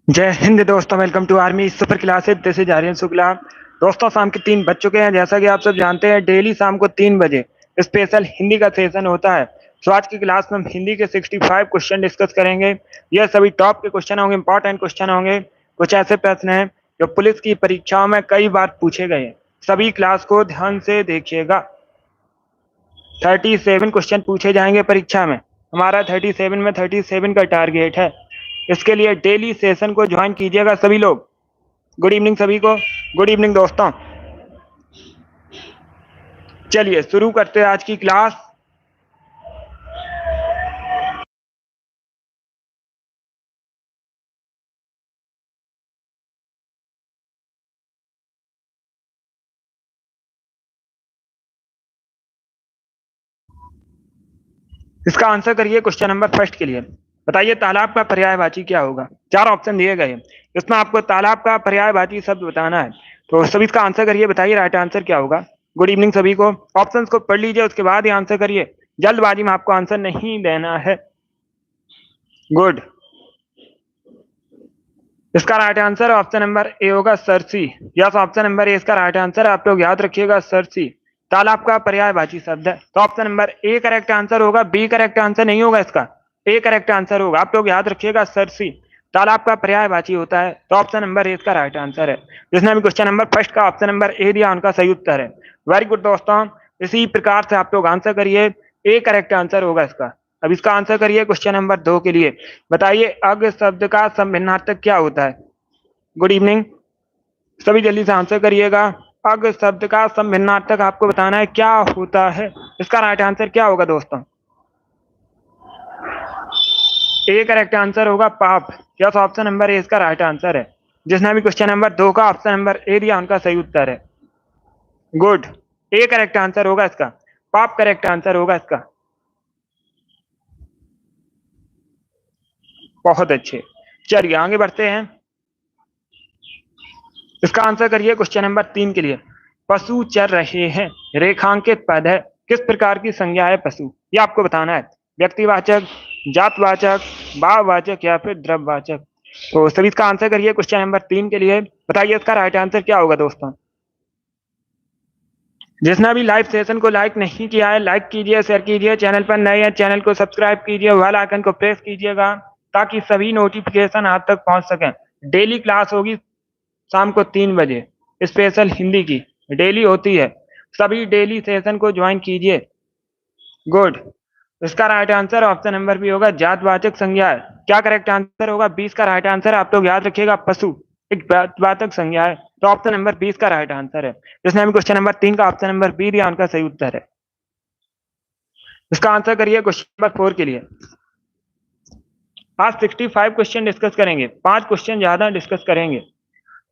जय हिंद दोस्तों। Welcome to army super classes. This is Aryan Shukla. दोस्तों, शाम के 3 बज चुके हैं। जैसा कि आप सब जानते हैं, डेली शाम को 3 बजे स्पेशल हिंदी का सेशन होता है। तो आज की क्लास में हम हिंदी के 65 क्वेश्चन डिस्कस करेंगे। यह सभी टॉप के क्वेश्चन होंगे, इंपॉर्टेंट क्वेश्चन होंगे। कुछ ऐसे प्रश्न हैं जो पुलिस की परीक्षाओं में कई बार पूछे गए हैं। सभी क्लास को ध्यान से देखिएगा। 37 क्वेश्चन पूछे जाएंगे परीक्षा में। हमारा 37 में 37 का टारगेट है। इसके लिए डेली सेशन को ज्वाइन कीजिएगा सभी लोग। गुड इवनिंग सभी को। गुड इवनिंग दोस्तों। चलिए शुरू करते हैं आज की क्लास। इसका आंसर करिए क्वेश्चन नंबर फर्स्ट के लिए। बताइए तालाब का पर्यायवाची क्या होगा। 4 ऑप्शन दिए गए हैं। इसमें आपको तालाब का पर्यायवाची शब्द बताना है। तो सभी इसका आंसर करिए। बताइए राइट आंसर क्या होगा। गुड इवनिंग सभी को। ऑप्शंस को पढ़ लीजिए, उसके बाद ही आंसर करिए। जल्दबाजी में आपको आंसर नहीं देना है। गुड। इसका right answer option number A होगा सरसी। यस, ऑप्शन नंबर ए इसका राइट आंसर। आप लोग याद रखिएगा, सरसी तालाब का पर्यायवाची शब्द है। तो option number A correct answer होगा। बी करेक्ट आंसर नहीं होगा इसका। ए करेक्ट आंसर होगा। आप लोग याद रखिएगा, सरसी तालाब का पर्यायवाची होता है। तो ऑप्शन नंबर ए इसका राइट आंसर है। जिसने भी क्वेश्चन नंबर फर्स्ट का ऑप्शन नंबर ए दिया, उनका सही उत्तर है। वेरी गुड दोस्तों। इसी प्रकार से आप लोग आंसर करिए। ए करेक्ट आंसर होगा इसका। अब इसका आंसर करिए क्वेश्चन नंबर 2 के लिए। बताइए अग शब्द का समभिन्नार्थक क्या होता है। गुड इवनिंग सभी, जल्दी से आंसर करिएगा। अग शब्द का समभिन्नार्थक आपको बताना है क्या होता है। इसका राइट आंसर क्या होगा दोस्तों। ए करेक्ट आंसर होगा पाप। यस, ऑप्शन नंबर ए इसका राइट आंसर है। जिसने भी क्वेश्चन नंबर 2 का ऑप्शन नंबर ए दिया, उनका सही उत्तर है। गुड। ए करेक्ट आंसर होगा इसका। पाप करेक्ट आंसर होगा इसका। बहुत अच्छे। चलिए आगे बढ़ते हैं। इसका आंसर करिए क्वेश्चन नंबर 3 के लिए। पशु चर रहे हैं, रेखांकित पद है, किस प्रकार की संज्ञा है पशु। ये आपको बताना है। व्यक्तिवाचक, जातवाचक, भाववाचक या फिर द्रव्यवाचक। तो सभी इसका आंसर करिए क्वेश्चन नंबर 3 के लिए। बताइए इसका राइट आंसर क्या होगा दोस्तों। जिसने भी लाइव सेशन को लाइक नहीं किया है, लाइक कीजिए, शेयर कीजिए। चैनल पर नए हैं, चैनल को सब्सक्राइब कीजिए, बेल आइकन को प्रेस कीजिएगा ताकि सभी नोटिफिकेशन आप तक पहुंच सकें। डेली क्लास होगी शाम को 3 बजे। स्पेशल हिंदी की डेली होती है। सभी डेली सेशन को ज्वाइन कीजिए। गुड। इसका right answer option number B होगा, जातवाचक संज्ञा है। क्या करेक्ट आंसर होगा। 20 का राइट आंसर। आप लोग याद रखिएगा, पशु एक जातवाचक संज्ञा है। तो ऑप्शन नंबर 20 का राइट आंसर है। जिसने भी क्वेश्चन नंबर 3 का ऑप्शन नंबर बी दिया, उनका सही उत्तर है। इसका आंसर करिए क्वेश्चन नंबर 4 के लिए। आज 65 क्वेश्चन डिस्कस करेंगे। 5 क्वेश्चन ज्यादा डिस्कस करेंगे।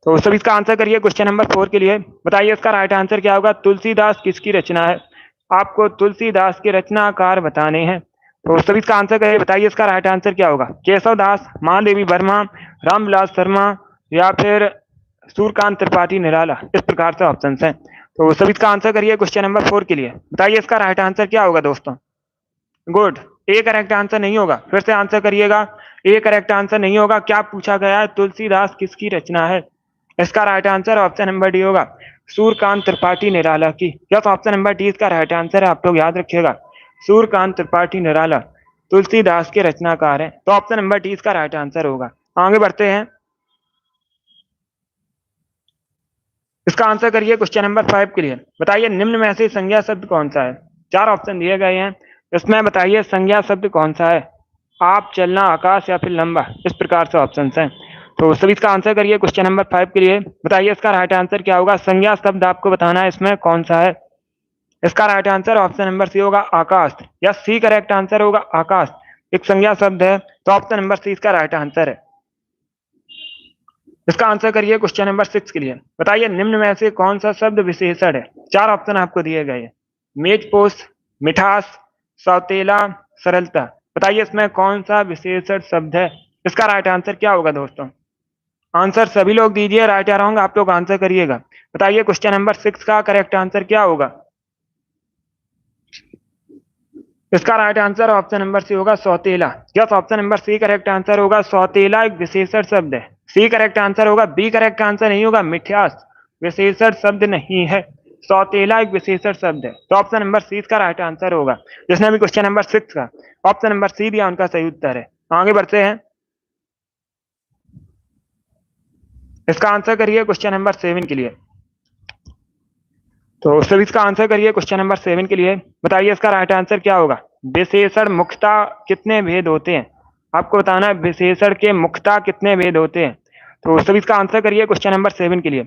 तो सभी इसका आंसर करिए क्वेश्चन नंबर 4 के लिए। बताइए इसका राइट आंसर क्या होगा। तुलसीदास किसकी रचना है। आपको तुलसीदास के रचनाकार बताने हैं। तो सभी इसका आंसर करिए। बताइए इसका राइट आंसर क्या होगा। केशव दास, महादेवी वर्मा, रामविलास शर्मा या फिर सूर्यकांत त्रिपाठी निराला। इस प्रकार से ऑप्शन हैं। तो सभी इसका आंसर करिए क्वेश्चन नंबर 4 के लिए। बताइए इसका राइट आंसर क्या होगा दोस्तों। गुड। ए करेक्ट आंसर नहीं होगा। फिर से आंसर करिएगा। ए करेक्ट आंसर नहीं होगा। क्या पूछा गया है। तुलसीदास किसकी रचना है। इसका right answer option number D होगा, सूर्यकांत त्रिपाठी निराला की। यस, ऑप्शन नंबर डी इसका राइट आंसर है। आप लोग याद रखिएगा, सूर्यकांत त्रिपाठी निराला तुलसीदास के रचनाकार हैं। तो ऑप्शन नंबर डी इसका राइट आंसर होगा। आगे बढ़ते हैं। इसका आंसर करिए क्वेश्चन नंबर 5 के लिए। बताइए निम्न में से संज्ञा शब्द कौन सा है। 4 ऑप्शन दिए गए हैं। इसमें बताइए संज्ञा शब्द कौन सा है। आप, चलना, आकाश या फिर लंबा। इस प्रकार से ऑप्शन हैं। तो सभी इसका आंसर करिए क्वेश्चन नंबर 5 के लिए। बताइए इसका राइट आंसर क्या होगा। संज्ञा शब्द आपको बताना है इसमें कौन सा है। इसका right answer option number C होगा, आकाश। या सी करेक्ट आंसर होगा, आकाश एक संज्ञा शब्द है। तो ऑप्शन नंबर सी इसका राइट आंसर है। इसका आंसर करिए क्वेश्चन नंबर 6 के लिए। बताइए निम्न में से कौन सा शब्द विशेषण है। 4 ऑप्शन आपको दिए गए हैं। मेजपोश, मिठास, सौतेला, सरलता। बताइए इसमें कौन सा विशेषण शब्द है। इसका राइट आंसर क्या होगा दोस्तों। आंसर सभी लोग दीजिए। राइट या रॉन्ग आप लोग आंसर करिएगा। बताइए क्वेश्चन नंबर 6 का करेक्ट आंसर क्या होगा। इसका right answer option number C होगा, सौतेला। Yes, option number C correct answer होगा। सौतेला एक विशेषण शब्द है। सी करेक्ट आंसर होगा। बी करेक्ट आंसर नहीं होगा, मिथ्यास विशेषण शब्द नहीं है, सौतेला एक विशेषण शब्द है। तो ऑप्शन नंबर सी इसका राइट आंसर होगा। जिसने भी क्वेश्चन नंबर 6 का ऑप्शन नंबर सी दिया उनका सही उत्तर है। आगे बढ़ते हैं, इसका आंसर करिए क्वेश्चन नंबर 7 के लिए। तो सभी इसका आंसर करिए क्वेश्चन नंबर 7 के लिए। बताइए इसका राइट आंसर क्या होगा। विशेषण मुख्यतः कितने भेद होते हैं, आपको बताना है विशेषण के मुख्यतः कितने भेद होते हैं। तो सभी इसका आंसर करिए क्वेश्चन नंबर 7 के लिए।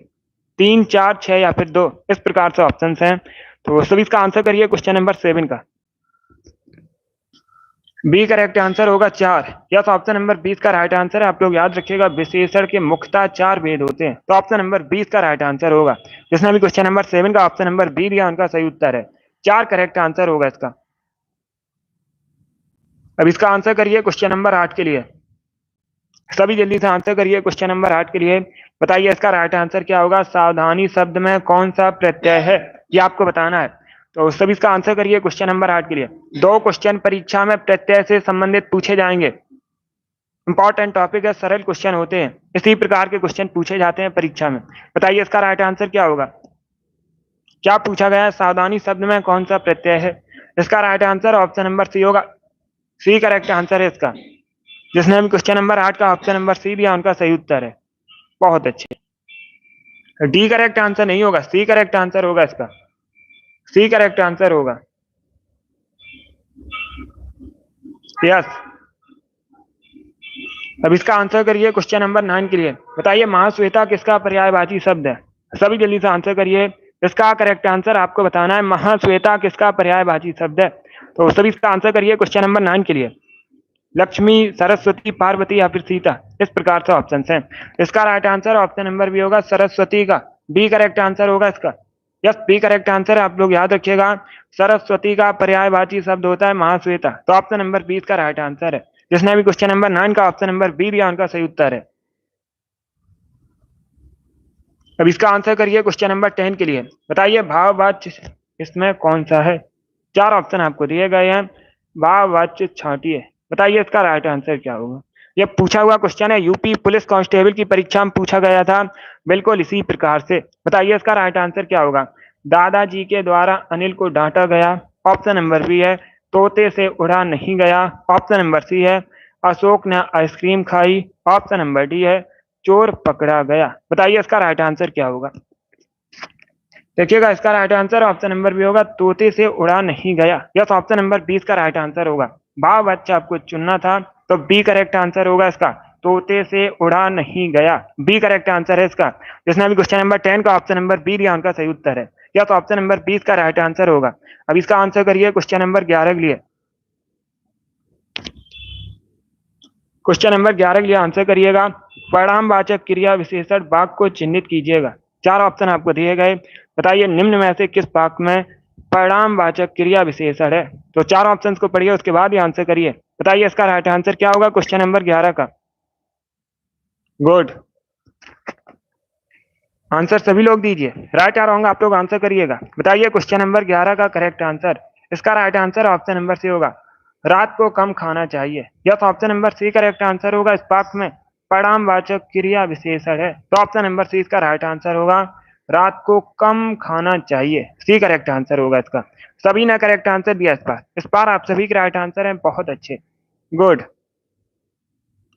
3, 4, 6 या फिर 2, इस प्रकार से ऑप्शंस हैं। तो सभी इसका आंसर करिए क्वेश्चन नंबर 7 का। बी करेक्ट आंसर होगा 4। यस, ऑप्शन नंबर 20 का राइट आंसर है। आप लोग याद रखिएगा विशेषण के मुख्यतः 4 भेद होते हैं। तो ऑप्शन नंबर 20 का राइट आंसर होगा। जिसने भी क्वेश्चन नंबर 7 का ऑप्शन नंबर बी दिया उनका सही उत्तर है। 4 करेक्ट आंसर होगा इसका। अब इसका आंसर करिए क्वेश्चन नंबर 8 के लिए। सभी जल्दी से आंसर करिए क्वेश्चन नंबर 8 के लिए। बताइए इसका राइट आंसर क्या होगा। सावधानी शब्द में कौन सा प्रत्यय है, ये आपको बताना है। तो सभी इसका आंसर करिए क्वेश्चन नंबर 8 के लिए। 2 क्वेश्चन परीक्षा में प्रत्यय से संबंधित पूछे जाएंगे। इंपॉर्टेंट टॉपिक है, सरल क्वेश्चन होते हैं, इसी प्रकार के क्वेश्चन पूछे जाते हैं परीक्षा में। बताइए इसका राइट आंसर क्या होगा। क्या पूछा गया है, सावधानी शब्द में कौन सा प्रत्यय है। इसका right answer option number C होगा। सी करेक्ट आंसर है इसका। जिसने भी क्वेश्चन नंबर 8 का ऑप्शन नंबर सी दिया उनका सही उत्तर है। बहुत अच्छे। डी करेक्ट आंसर नहीं होगा, सी करेक्ट आंसर होगा इसका। सी करेक्ट आंसर होगा। यस। अब इसका आंसर करिए क्वेश्चन नंबर 9 के लिए। बताइए महाश्वेता किसका पर्यायवाची शब्द है। सभी जल्दी से आंसर करिए। इसका करेक्ट आंसर आपको बताना है। महाश्वेता किसका पर्यायवाची शब्द है। तो सभी इसका आंसर करिए क्वेश्चन नंबर 9 के लिए। लक्ष्मी, सरस्वती, पार्वती या फिर सीता, इस प्रकार से ऑप्शन है। इसका right answer option number B होगा, सरस्वती का। बी करेक्ट आंसर होगा इसका। यस, बी करेक्ट आंसर है। आप लोग याद रखिएगा सरस्वती का पर्यायवाची शब्द होता है महाश्वेता। तो ऑप्शन नंबर 20 का राइट आंसर है। जिसने भी क्वेश्चन नंबर 9 का ऑप्शन नंबर बी दिया उनका सही उत्तर है। अब इसका आंसर करिए क्वेश्चन नंबर 10 के लिए। बताइए भाववाच्य इसमें कौन सा है। 4 ऑप्शन आपको दिए गए हैं। भाववाच्य छांटिए। बताइए इसका राइट आंसर क्या होगा। यह पूछा हुआ क्वेश्चन है, यूपी पुलिस कांस्टेबल की परीक्षा में पूछा गया था, बिल्कुल इसी प्रकार से। बताइए इसका राइट आंसर क्या होगा। दादाजी के द्वारा अनिल को डांटा गया, ऑप्शन नंबर बी है। तोते से उड़ा नहीं गया, ऑप्शन नंबर सी है। अशोक ने आइसक्रीम खाई, ऑप्शन नंबर डी है। चोर पकड़ा गया। बताइए इसका राइट आंसर क्या होगा। देखिएगा इसका right answer option number B होगा, तोते से उड़ा नहीं गया। यस, ऑप्शन नंबर 20 का राइट आंसर होगा। भाववाच्य आपको चुनना था, तो बी करेक्ट आंसर होगा इसका। तोते से उड़ा नहीं गया, बी करेक्ट आंसर है इसका। जिसने भी क्वेश्चन नंबर 10 का ऑप्शन नंबर बी दिया उनका सही उत्तर है। यस, ऑप्शन नंबर 20 का राइट आंसर होगा। अब इसका आंसर करिए क्वेश्चन नंबर 11 के लिए। क्वेश्चन नंबर 11 के लिए आंसर करिएगा। परिणामवाचक क्रिया विशेषण वाक्य को चिन्हित कीजिएगा। 4 ऑप्शन आपको दिए गए। बताइए निम्न में से किस वाक्य में परिणामवाचक क्रिया विशेषण है। तो 4 ऑप्शंस को पढ़िए, उसके बाद ही आंसर करिए। बताइए इसका राइट आंसर क्या होगा क्वेश्चन नंबर 11 का। गुड। आंसर सभी लोग दीजिए, राइट या रॉन्ग आप लोग आंसर करिएगा। बताइए क्वेश्चन नंबर 11 का करेक्ट आंसर। इसका right answer option number C होगा, रात को कम खाना चाहिए। Yes, option number C correct answer होगा। इस वाक्य में परिणामवाचक क्रिया विशेषण है, तो ऑप्शन नंबर सी इसका राइट आंसर होगा, रात को कम खाना चाहिए। सी करेक्ट आंसर होगा इसका। सभी ने करेक्ट आंसर दिया इस बार आप सभी के राइट आंसर हैं, बहुत अच्छे, गुड।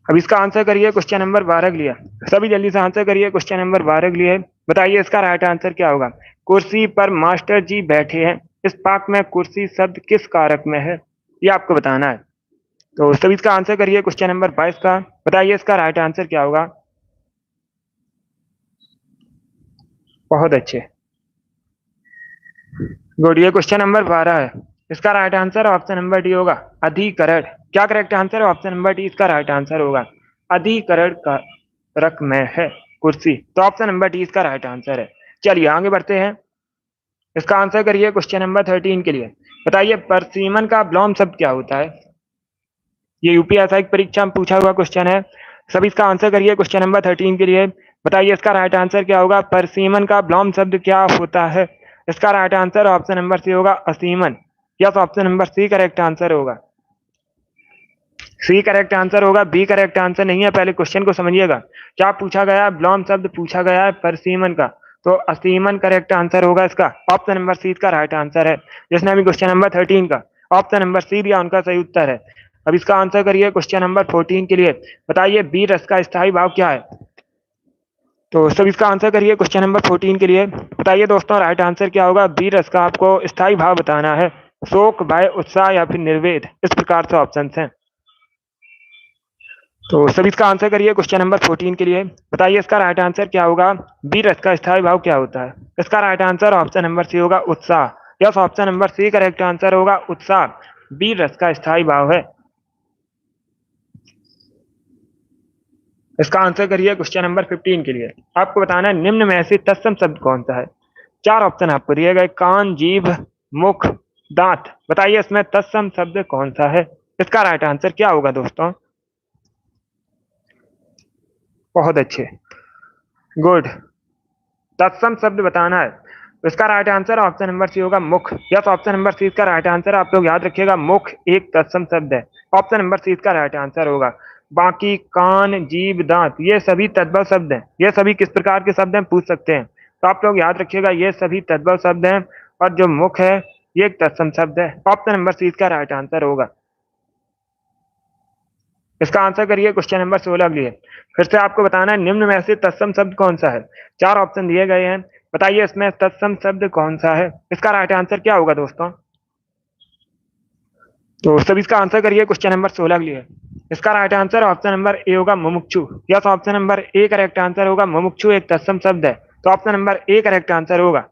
अब इसका आंसर करिए क्वेश्चन नंबर 12 के लिए। सभी जल्दी से आंसर करिए क्वेश्चन नंबर 12 के लिए। बताइए इसका राइट आंसर क्या होगा। कुर्सी पर मास्टर जी बैठे हैं, इस वाक्य में कुर्सी शब्द किस कारक में है, ये आपको बताना है। तो सभी इसका आंसर करिए क्वेश्चन नंबर 22 का। बताइए इसका राइट आंसर क्या होगा। बहुत अच्छे, गुड। ये क्वेश्चन नंबर 12 है। इसका right answer option number D होगा, अधिकरण। क्या करेक्ट आंसर है, ऑप्शन नंबर डी इसका राइट आंसर होगा। अधिकरण कारक में है कुर्सी, तो ऑप्शन नंबर डी इसका राइट आंसर है। चलिए आगे बढ़ते हैं। इसका आंसर करिए क्वेश्चन नंबर 13 के लिए। बताइए परसीमन का विलोम शब्द क्या होता है। ये यूपीएसआई की परीक्षा में पूछा हुआ क्वेश्चन है। सभी इसका आंसर करिए क्वेश्चन नंबर 13 के लिए। बताइए इसका राइट आंसर क्या होगा। परसीमन का विलोम शब्द क्या होता है। इसका right answer option number C होगा, असीमन। Yes, option number C correct answer होगा। सी करेक्ट आंसर होगा, बी करेक्ट आंसर नहीं है। पहले क्वेश्चन को समझिएगा, क्या पूछा गया है? ब्लॉम शब्द पूछा गया है परसीमन का, तो असीमन करेक्ट आंसर होगा इसका। ऑप्शन नंबर सी का राइट आंसर है। जिसने अभी क्वेश्चन नंबर 13 का ऑप्शन नंबर सी दिया उनका सही उत्तर है। अब इसका आंसर करिए क्वेश्चन नंबर 14 के लिए। बताइए बी रस का स्थायी भाव क्या है? तो सब इसका आंसर करिए क्वेश्चन नंबर 14 के लिए। बताइए दोस्तों राइट आंसर क्या होगा? बी रस का आपको स्थायी भाव बताना है। शोक, भय, उत्साह या फिर निर्वेद, इस प्रकार से ऑप्शन हैं। तो सब इसका आंसर करिए क्वेश्चन नंबर 14 के लिए। बताइए इसका राइट आंसर क्या होगा? बी रस का स्थायी भाव क्या होता है? इसका right answer option number C होगा, उत्साह। Yes, option number C correct answer होगा, उत्साह बी रस का स्थायी भाव है। इसका आंसर करिए क्वेश्चन नंबर 15 के लिए। आपको बताना है निम्न में से तत्सम शब्द कौन सा है? चार ऑप्शन आपको दिए गए, कान, जीभ, मुख, दांत। बताइए इसमें तत्सम शब्द कौन सा है? इसका राइट आंसर क्या होगा दोस्तों? बहुत अच्छे, गुड। तत्सम शब्द बताना है, तो इसका right answer option number C होगा, मुख। यस, ऑप्शन नंबर सी इसका राइट आंसर है। आप लोग याद रखिएगा, मुख एक तत्सम शब्द है। ऑप्शन नंबर सी इसका राइट आंसर होगा। बाकी कान, जीभ, दांत ये सभी तद्भव शब्द हैं। ये सभी किस प्रकार के शब्द हैं पूछ सकते हैं, तो आप लोग याद रखिएगा ये सभी तद्भव शब्द हैं। और जो मुख है ये एक तत्सम शब्द है। ऑप्शन नंबर सी इसका राइट आंसर होगा। इसका आंसर करिए क्वेश्चन नंबर 16 के लिए। फिर से आपको बताना है निम्न में से तत्सम शब्द कौन सा है? चार ऑप्शन दिए गए हैं, बताइए इसमें तत्सम शब्द कौन सा है? इसका राइट आंसर क्या होगा दोस्तों? तो सब इसका आंसर करिए क्वेश्चन नंबर 16 के लिए। इसका right answer option number A होगा, मुमुक्षु। Yes, option number A correct answer होगा, मुमुक्षु एक तत्सम शब्द है। तो option number A correct answer होगा।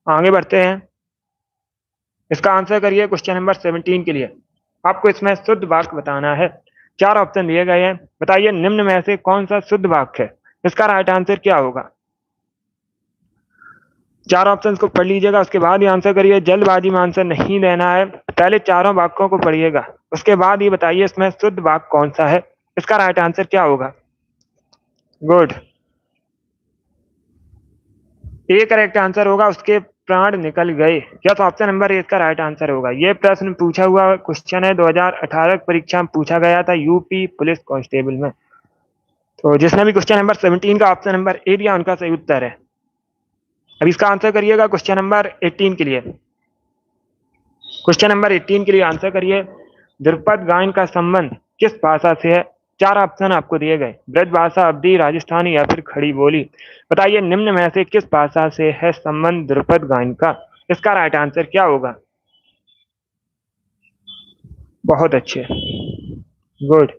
आगे बढ़ते हैं। इसका आंसर करिए क्वेश्चन नंबर 17 के लिए। आपको इसमें शुद्ध वाक्य बताना है। चार ऑप्शन दिए गए हैं, बताइए निम्न में से कौन सा शुद्ध वाक्य है? इसका राइट आंसर क्या होगा? चार ऑप्शंस को पढ़ लीजिएगा, उसके बाद ही आंसर करिए। जल्दबाजी में आंसर नहीं देना है, पहले चारों वाक्यों को पढ़िएगा, उसके बाद ये बताइए इसमें शुद्ध वाक्य कौन सा है। इसका राइट आंसर क्या होगा? गुड, ए करेक्ट आंसर होगा, उसके प्राण निकल गए। क्या तो ऑप्शन नंबर ए इसका राइट आंसर होगा। ये प्रश्न पूछा हुआ क्वेश्चन है, 2018 परीक्षा में पूछा गया था यूपी पुलिस कांस्टेबल में। तो जिसने भी क्वेश्चन नंबर 17 का ऑप्शन नंबर ए दिया उनका सही उत्तर है। अब इसका आंसर करिएगा क्वेश्चन नंबर 18 के लिए। क्वेश्चन नंबर 18 के लिए आंसर करिए। ध्रुपद गायन का संबंध किस भाषा से है? चार ऑप्शन आपको दिए गए, ब्रज भाषा, अवधी, राजस्थानी या फिर खड़ी बोली। बताइए निम्न में से किस भाषा से है संबंध ध्रुपद गायन का? इसका राइट आंसर क्या होगा? बहुत अच्छे, गुड।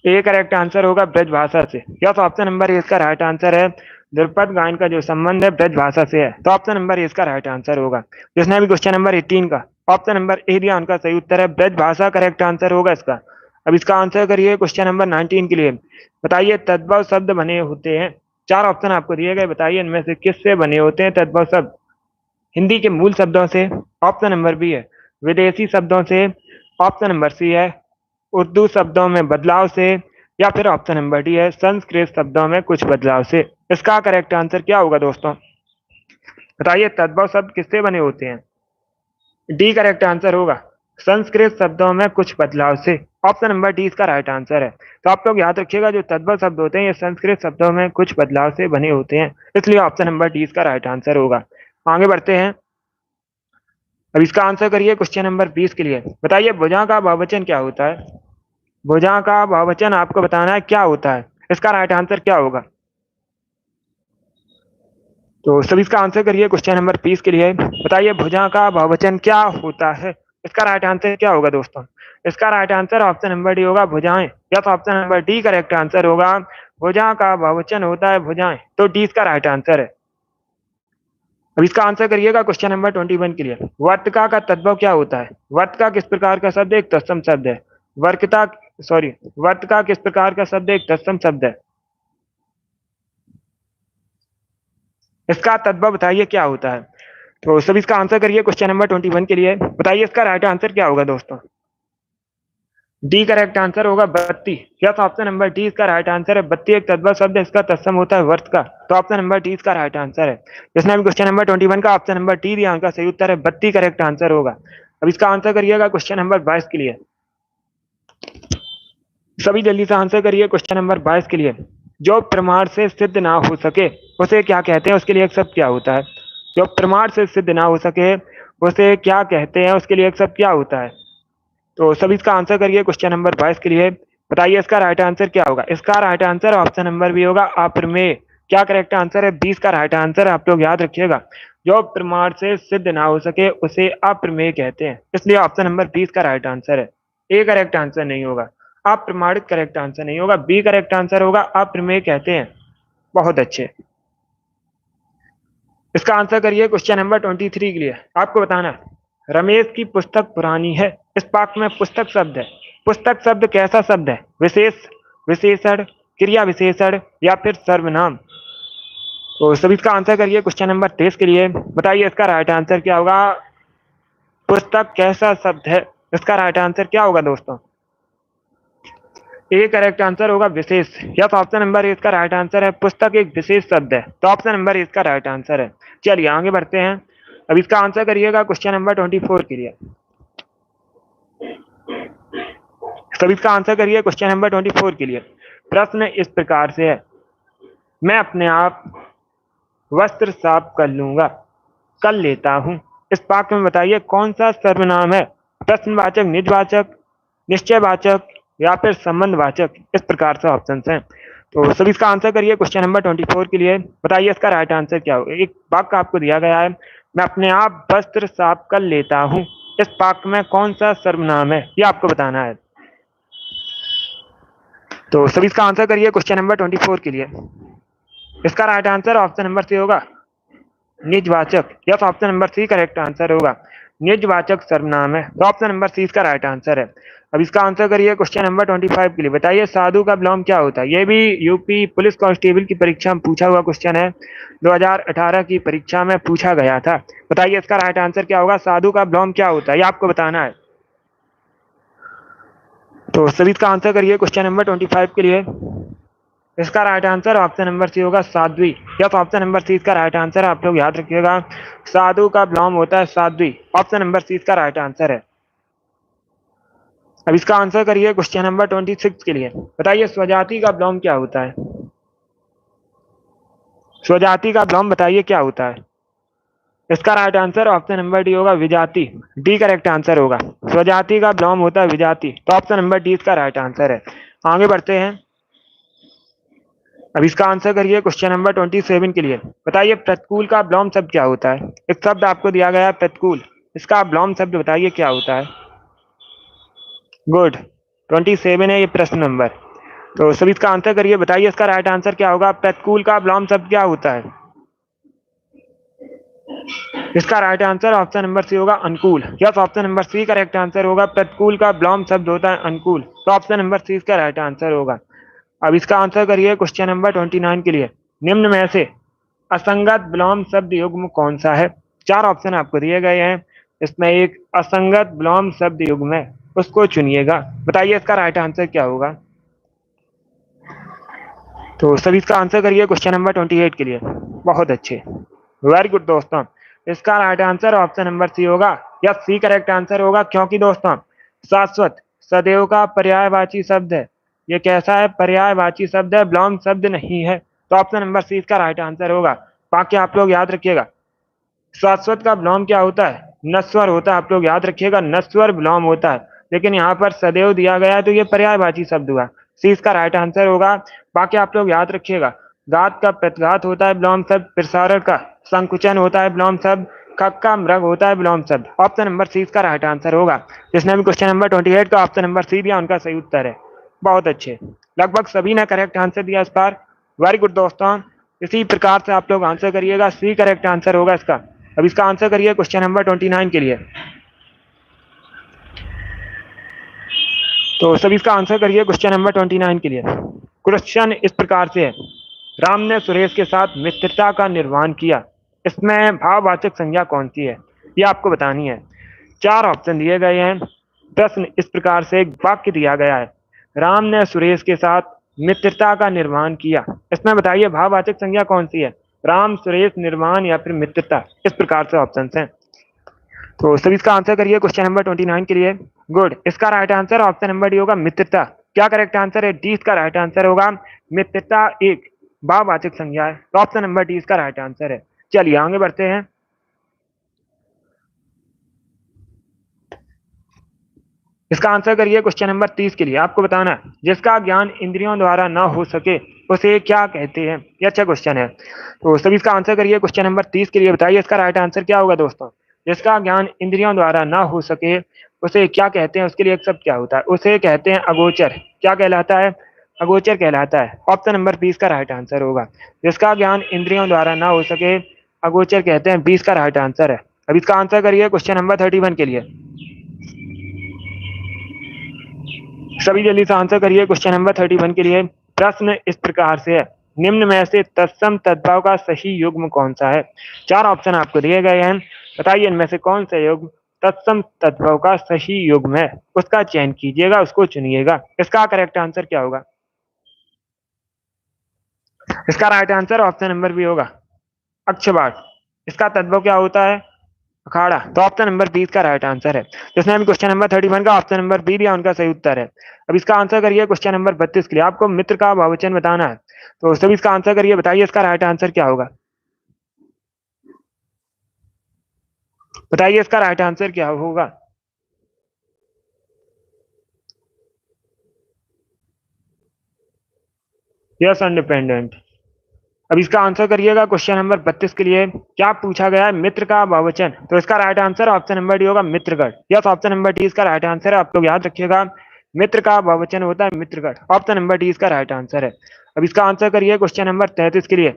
ए करेक्ट आंसर होगा, ब्रज भाषा से। या तो ऑप्शन नंबर ए इसका राइट आंसर है। ध्रुपद गायन का जो संबंध है ब्रज भाषा से है, तो ऑप्शन नंबर ए इसका राइट आंसर होगा। जिसने भी क्वेश्चन नंबर 18 का ऑप्शन नंबर ए दिया उनका सही उत्तर है, ब्रज भाषा करेक्ट आंसर होगा इसका। अब इसका आंसर करिए क्वेश्चन नंबर 19 के लिए। बताइए तद्भव शब्द बने होते हैं। चार ऑप्शन आपको दिए गए, बताइए इनमें से किससे बने होते हैं तद्भव शब्द? हिंदी के मूल शब्दों से, ऑप्शन नंबर बी है। विदेशी शब्दों से, ऑप्शन नंबर सी है। उर्दू शब्दों में बदलाव से, या फिर ऑप्शन नंबर डी है संस्कृत शब्दों में कुछ बदलाव से। इसका करेक्ट आंसर क्या होगा दोस्तों? बताइए तद्भव शब्द किससे बने होते हैं? डी करेक्ट आंसर होगा, संस्कृत शब्दों में कुछ बदलाव से। ऑप्शन नंबर डी इसका राइट आंसर है। तो आप लोग याद रखिएगा जो तद्भव शब्द होते हैं ये संस्कृत शब्दों में कुछ बदलाव से बने होते हैं, इसलिए ऑप्शन नंबर डी इसका राइट आंसर होगा। आगे बढ़ते हैं। अब इसका आंसर करिए क्वेश्चन नंबर 20 के लिए। बताइए भुजा का बहुवचन क्या होता है? भुजा का बहुवचन आपको बताना है क्या होता है। इसका राइट आंसर क्या होगा? तो सभी इसका आंसर करिए क्वेश्चन नंबर 20 के लिए। बताइए भुजा का बहुवचन क्या होता है? इसका राइट आंसर क्या होगा दोस्तों? इसका right answer option number D होगा, भुजाएं। या तो option number D correct answer होगा, भुजा का बहुवचन होता है भुजाएं, तो डी इसका राइट आंसर है। अब इसका आंसर करिएगा क्वेश्चन नंबर 21 के लिए। वर्तिका का तद्भव क्या होता है? वर्तिका किस प्रकार का शब्द है? एक तत्सम शब्द है। वर्तिका सॉरी वर्तिका किस प्रकार का शब्द है? एक तत्सम शब्द है। इसका तद्भव बताइए क्या होता है? तो सभी इसका आंसर करिए क्वेश्चन नंबर 21 के लिए। बताइए इसका राइट आंसर क्या होगा दोस्तों? डी करेक्ट आंसर होगा, बत्ती। यस, ऑप्शन नंबर डी इसका राइट आंसर है। बत्ती एक तद्भव शब्द है, इसका तत्सम होता है वर्त का, तो ऑप्शन नंबर डी इसका राइट आंसर है। जिसने भी क्वेश्चन नंबर 21 का ऑप्शन नंबर डी दिया उनका सही उत्तर है, बत्ती करेक्ट आंसर होगा। अब इसका आंसर करिएगा क्वेश्चन नंबर 22 के लिए। सभी जल्दी से आंसर करिए क्वेश्चन नंबर 22 के लिए। जो प्रमाण से सिद्ध ना हो सके उसे क्या कहते हैं, उसके लिए एक शब्द क्या होता है? जो प्रमाण से सिद्ध ना हो सके उसे क्या कहते हैं, उसके लिए एक शब्द क्या होता है? तो सभी इसका आंसर करिए क्वेश्चन नंबर 22 के लिए। बताइए इसका राइट आंसर क्या होगा। इसका right answer option number B होगा अप्रमेय। क्या करेक्ट आंसर है? 20 का राइट आंसर आप लोग याद रखिएगा। जो प्रमाण से सिद्ध ना हो सके उसे अप्रमेय कहते हैं, इसलिए ऑप्शन नंबर 20 का राइट आंसर है। ए करेक्ट आंसर नहीं होगा, अप्रमाणित करेक्ट आंसर नहीं होगा, बी करेक्ट आंसर होगा, अप्रमेय कहते हैं। बहुत अच्छे। इसका आंसर करिए क्वेश्चन नंबर 23 के लिए। आपको बताना है रमेश की पुस्तक पुरानी है। इस वाक्य में पुस्तक शब्द है। पुस्तक शब्द कैसा शब्द है? विशेष, विशेषण, क्रिया विशेषण या फिर सर्वनाम? तो सभी इसका आंसर करिए क्वेश्चन नंबर 23 के लिए। बताइए इसका राइट आंसर क्या होगा। पुस्तक कैसा शब्द है, इसका राइट आंसर क्या होगा दोस्तों? ए करेक्ट आंसर होगा विशेष। यस, ऑप्शन नंबर ए इसका राइट आंसर है। पुस्तक एक विशेष शब्द है, तो ऑप्शन नंबर ए इसका राइट आंसर है। चलिए आगे बढ़ते हैं। अब इसका आंसर करिएगा क्वेश्चन नंबर 24 के लिए। सभी इसका आंसर करिए क्वेश्चन नंबर 24 के लिए। प्रश्न इस प्रकार से है, मैं अपने आप वस्त्र साफ कर लूंगा, कर लेता हूं। इस वाक्य में बताइए कौन सा सर्वनाम है? प्रश्नवाचक, निजवाचक, निश्चयवाचक या फिर संबंधवाचक? इस प्रकार से ऑप्शन हैं। तो सभी इसका आंसर करिए क्वेश्चन नंबर 24 के लिए। बताइए इसका राइट आंसर क्या होगा। एक वाक्य आपको दिया गया है, मैं अपने आप वस्त्र साफ कर लेता हूं। इस वाक्य में कौन सा सर्वनाम है, ये आपको बताना है। तो सभी इसका आंसर करिए क्वेश्चन नंबर 24 के लिए। इसका right answer option number C होगा निजवाचक। Yes, option number C correct answer होगा। निजवाचक सर्वनाम है, तो ऑप्शन नंबर सी इसका राइट आंसर है। अब इसका आंसर करिए क्वेश्चन नंबर 25 के लिए। बताइए साधु का विलोम क्या होता है? ये भी यूपी पुलिस कांस्टेबल की परीक्षा में पूछा हुआ क्वेश्चन है, 2018 की परीक्षा में पूछा गया था। बताइए इसका राइट आंसर क्या होगा। साधु का विलोम क्या होता है, ये आपको बताना है। तो सभी इसका आंसर करिए क्वेश्चन नंबर 25 के लिए। इसका right answer option number C होगा Sadhvi. Yes, option number C इसका राइट आंसर है, आप लोग याद रखिएगा। साधु का विलोम होता है साध्वी, ऑप्शन नंबर सी इसका राइट आंसर है। अब इसका आंसर करिए क्वेश्चन नंबर 26 के लिए। बताइए स्वजाति का विलोम क्या होता है? स्वजाति का विलोम बताइए क्या होता है? इसका right answer option number D होगा विजाति। डी करेक्ट आंसर होगा। स्वजाति का विलोम होता है विजाति, तो ऑप्शन नंबर डी इसका राइट आंसर है। आगे बढ़ते हैं। अब इसका आंसर करिए क्वेश्चन नंबर 27 के लिए। बताइए प्रतिकूल का विलोम शब्द क्या होता है? एक शब्द आपको दिया गया है प्रतिकूल, इसका विलोम शब्द बताइए क्या होता है? गुड, 27 है ये प्रश्न नंबर। तो सभी इसका आंसर करिए। बताइए इसका राइट आंसर क्या होगा। प्रतिकूल का विलोम शब्द क्या होता है? इसका right answer option number C होगा अनुकूल। Yes, option number C correct answer होगा। प्रतिकूल का विलोम शब्द होता है अनुकूल, तो ऑप्शन नंबर सी इसका राइट आंसर होगा। अब इसका आंसर करिए क्वेश्चन नंबर 29 के लिए। निम्न में से असंगत विलोम शब्द युग्म कौन सा है? 4 ऑप्शन आपको दिए गए हैं, इसमें एक असंगत विलोम शब्द युग्म है, उसको चुनिएगा। बताइए इसका राइट आंसर क्या होगा। तो सभी इसका आंसर करिए क्वेश्चन नंबर 28 के लिए। बहुत अच्छे, वेरी गुड दोस्तों। इसका right answer option number C होगा, या सी करेक्ट आंसर होगा, क्योंकि दोस्तों शाश्वत सदैव का पर्यायवाची शब्द है। ये कैसा है? पर्यायवाची शब्द है, विलोम शब्द नहीं है, तो ऑप्शन नंबर सी इसका राइट आंसर होगा। बाकी आप लोग याद रखिएगा शाश्वत का विलोम क्या होता है? नस्वर होता है, आप लोग याद रखिएगा नस्वर विलोम होता है। लेकिन यहाँ पर सदैव दिया गया है, तो ये पर्यायवाची शब्द हुआ, सी इसका राइट आंसर होगा। बाकी आप लोग याद रखिएगा घात का प्रतिघात होता है विलोम शब्द, प्रसारण का संकुचन होता है विलोम शब्द, खक का मृग होता है विलोम शब्द। ऑप्शन नंबर सी इसका राइट आंसर होगा। जिसने भी क्वेश्चन नंबर 28 का ऑप्शन नंबर सी दिया उनका सही उत्तर है। बहुत अच्छे, लगभग सभी ने करेक्ट आंसर दिया इस बार। वेरी गुड दोस्तों, इसी प्रकार से आप लोग आंसर करिएगा, सी करेक्ट आंसर होगा इसका। अब इसका आंसर करिए क्वेश्चन नंबर 29 के लिए। तो सभी इसका आंसर करिए क्वेश्चन नंबर 29 के लिए। क्वेश्चन इस प्रकार से है, राम ने सुरेश के साथ मित्रता का निर्माण किया, इसमें भाववाचक संज्ञा कौन सी है, ये आपको बतानी है। 4 ऑप्शन दिए गए हैं। प्रश्न इस प्रकार से एक वाक्य दिया गया है, राम ने सुरेश के साथ मित्रता का निर्माण किया, इसमें बताइए भाववाचक संज्ञा कौन सी है? राम, सुरेश, निर्माण या फिर मित्रता? इस प्रकार से ऑप्शन हैं। तो सभी इसका आंसर करिए क्वेश्चन नंबर 29 के लिए। गुड, इसका right answer option number D होगा मित्रता। क्या करेक्ट आंसर है? डी इसका राइट आंसर होगा। मित्रता एक भाववाचक संज्ञा है, तो ऑप्शन नंबर डी इसका राइट आंसर है। चलिए आगे बढ़ते हैं। इसका आंसर करिए क्वेश्चन नंबर 30 के लिए। आपको बताना है जिसका ज्ञान इंद्रियों द्वारा ना हो सके उसे क्या कहते हैं। ये अच्छा क्वेश्चन है, तो सभी इसका आंसर करिए क्वेश्चन नंबर 30 के लिए। बताइए इसका राइट आंसर क्या होगा दोस्तों। जिसका ज्ञान इंद्रियों द्वारा ना हो सके उसे क्या कहते हैं, उसके लिए एक शब्द क्या होता है? उसे कहते हैं अगोचर। क्या कहलाता है? अगोचर कहलाता है। ऑप्शन नंबर 20 का राइट आंसर होगा। जिसका ज्ञान इंद्रियों द्वारा ना हो सके अगोचर कहते हैं, 20 का राइट आंसर है। अब इसका आंसर करिए क्वेश्चन नंबर 31 के लिए। सभी जल्दी से आंसर करिए क्वेश्चन नंबर 31 के लिए। प्रश्न इस प्रकार से है, निम्न में से तत्सम तद्भव का सही युग्म कौन सा है? चार ऑप्शन आपको दिए गए हैं, बताइए इनमें से कौन सा युग्म तत्सम तद्भव का सही युग्म है। उसका चयन कीजिएगा, उसको चुनिएगा। इसका करेक्ट आंसर क्या होगा? इसका right answer option number B होगा, अक्षबाट। इसका तद्भव क्या होता है? अखाड़ा। तो ऑप्शन नंबर 20 का राइट आंसर है। जिसने अभी क्वेश्चन नंबर 31 का ऑप्शन नंबर बी दिया उनका सही उत्तर है। अब इसका आंसर करिए क्वेश्चन नंबर 32 के लिए। आपको मित्र का बहुवचन बताना है, तो सभी इसका आंसर करिए। बताइए इसका राइट आंसर क्या होगा? बताइए इसका राइट आंसर क्या होगा? Yes, independent. अब इसका आंसर करिएगा क्वेश्चन नंबर 32 के लिए। क्या पूछा गया है? मित्र का बहुवचन। तो इसका right answer option number D होगा, मित्रगण। यस, ऑप्शन नंबर डी इसका राइट आंसर है। आप लोग याद रखिएगा, मित्र का बहुवचन होता है मित्रगण। ऑप्शन नंबर डी इसका राइट आंसर है। अब इसका आंसर करिए क्वेश्चन नंबर 33 के लिए।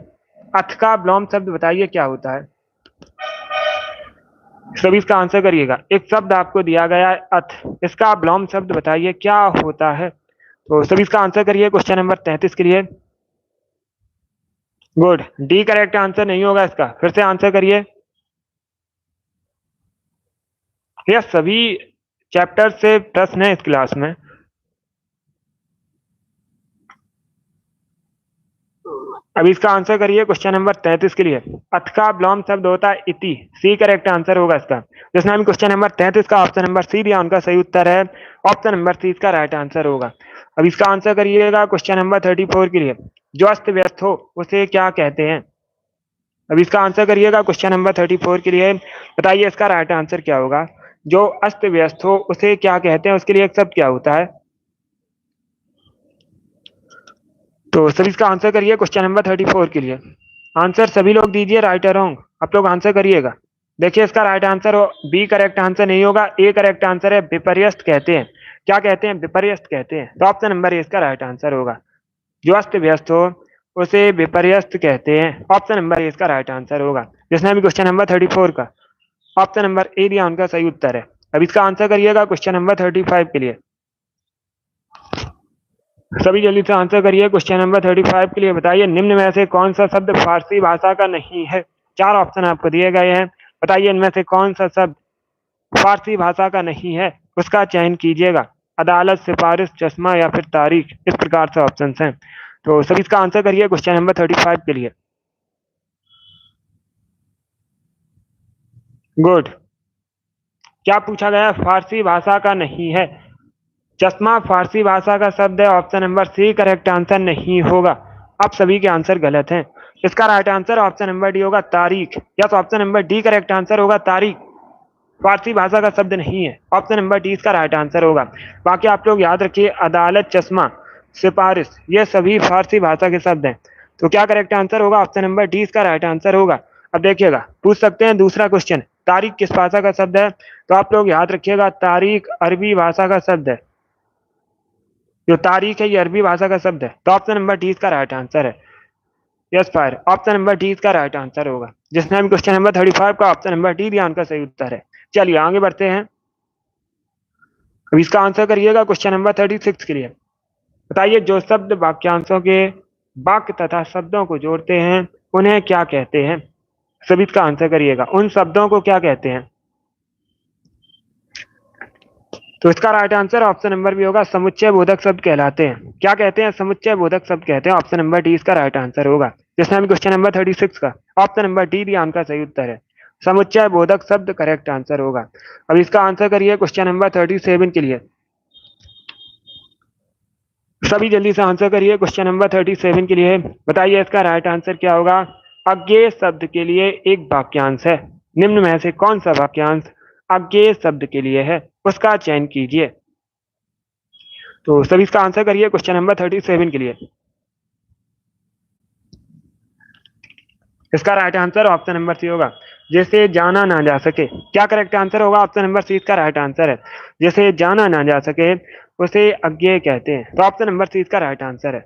अथ का विलोम शब्द बताइए क्या होता है। सभी इसका आंसर करिएगा। एक शब्द आपको दिया गया है अथ, इसका विलोम शब्द बताइए क्या होता है। तो सभी इसका आंसर करिए क्वेश्चन नंबर 33 के लिए। गुड, डी करेक्ट आंसर नहीं होगा इसका, फिर से आंसर करिए। यह सभी चैप्टर से प्रश्न है इस क्लास में। अब इसका आंसर करिए क्वेश्चन नंबर 33 के लिए। अथ का विलोम शब्द होता है इति। सी करेक्ट आंसर होगा इसका। जिसने हमें क्वेश्चन नंबर 33 का ऑप्शन नंबर सी दिया उनका सही उत्तर है। ऑप्शन नंबर सी इसका राइट आंसर होगा। अब इसका आंसर करिएगा क्वेश्चन नंबर 34 के लिए। जो अस्त व्यस्त हो उसे क्या कहते हैं। अब इसका आंसर करिएगा क्वेश्चन नंबर 34 के लिए। बताइए इसका राइट आंसर क्या होगा। जो अस्त व्यस्त हो उसे क्या कहते हैं, उसके लिए एक शब्द क्या होता है। तो सभी इसका आंसर करिए क्वेश्चन नंबर 34 के लिए। आंसर सभी लोग दीजिए, राइट और रॉन्ग आप लोग आंसर करिएगा। देखिए इसका राइट आंसर हो बी करेक्ट आंसर नहीं होगा, ए करेक्ट आंसर है। विपर्यस्त कहते हैं। क्या कहते हैं? विपर्यस्त कहते हैं। तो ऑप्शन नंबर ए इसका राइट आंसर होगा। जो अस्त व्यस्त हो उसे विपर्यस्त कहते हैं। ऑप्शन नंबर ए इसका राइट आंसर होगा। जिसने अभी क्वेश्चन नंबर 34 का ऑप्शन नंबर ए दिया उनका सही उत्तर है। अब इसका आंसर करिएगा क्वेश्चन नंबर 35 के लिए। सभी जल्दी से आंसर करिए क्वेश्चन नंबर 35 के लिए। बताइए निम्न में से कौन सा शब्द फारसी भाषा का नहीं है। चार ऑप्शन आपको दिए गए हैं, बताइए इनमें से कौन सा शब्द फारसी भाषा का नहीं है, उसका चयन कीजिएगा। अदालत, सिफारिश, चश्मा या फिर तारीख, इस प्रकार से ऑप्शन हैं। तो सभी इसका आंसर करिए क्वेश्चन नंबर 35 के लिए। गुड। क्या पूछा गया? फारसी भाषा का नहीं है। चश्मा फारसी भाषा का शब्द है। Option number C correct answer नहीं होगा। आप सभी के आंसर गलत हैं। इसका right answer option number D होगा, तारीख। Yes, option number D correct answer होगा, तारीख फारसी भाषा का शब्द नहीं है। ऑप्शन नंबर डी इसका राइट आंसर होगा। बाकी आप लोग याद रखिए, अदालत, चश्मा, सिफारिश, ये सभी फारसी भाषा के शब्द हैं। तो क्या करेक्ट आंसर होगा? ऑप्शन नंबर डी इसका राइट आंसर होगा। अब देखिएगा, पूछ सकते हैं दूसरा क्वेश्चन, तारीख किस भाषा का शब्द है। तो आप लोग याद रखिएगा, तारीख अरबी भाषा का शब्द है। जो तारीख है ये अरबी भाषा का शब्द है। तो ऑप्शन नंबर डी इसका राइट आंसर है। Yes fire, option number D इसका राइट आंसर होगा। जिसने हम क्वेश्चन नंबर 35 का ऑप्शन नंबर डी दिया उनका सही उत्तर है। चलिए आगे बढ़ते हैं। अब इसका आंसर करिएगा क्वेश्चन नंबर 36 के लिए। बताइए जो शब्द वाक्यांशों के वाक्य तथा शब्दों को जोड़ते हैं उन्हें क्या कहते हैं। सभी इसका आंसर करिएगा, उन शब्दों को क्या कहते हैं। तो इसका right answer option number B होगा, समुच्चय बोधक शब्द कहलाते हैं। क्या कहते हैं? समुच्चय बोधक शब्द कहते हैं। ऑप्शन नंबर डी इसका राइट आंसर होगा। जिसने हमें क्वेश्चन नंबर 36 का ऑप्शन नंबर डी दिया उनका सही उत्तर है। समुच्चय बोधक शब्द करेक्ट आंसर होगा। अब इसका आंसर करिए क्वेश्चन नंबर 37 के लिए। सभी जल्दी से आंसर करिए क्वेश्चन नंबर 37 के लिए। बताइए इसका राइट आंसर क्या होगा। अज्ञेय शब्द के लिए एक वाक्यांश है, निम्न में से कौन सा वाक्यांश अज्ञेय शब्द के लिए है, उसका चयन कीजिए। तो सभी इसका आंसर करिए क्वेश्चन नंबर 37 के लिए। इसका right answer option number C होगा, जैसे जाना ना जा सके। क्या करेक्ट आंसर होगा? ऑप्शन नंबर सी इसका राइट आंसर है। जैसे जाना ना जा सके उसे अज्ञेय कहते हैं, तो ऑप्शन नंबर सी इसका राइट आंसर है।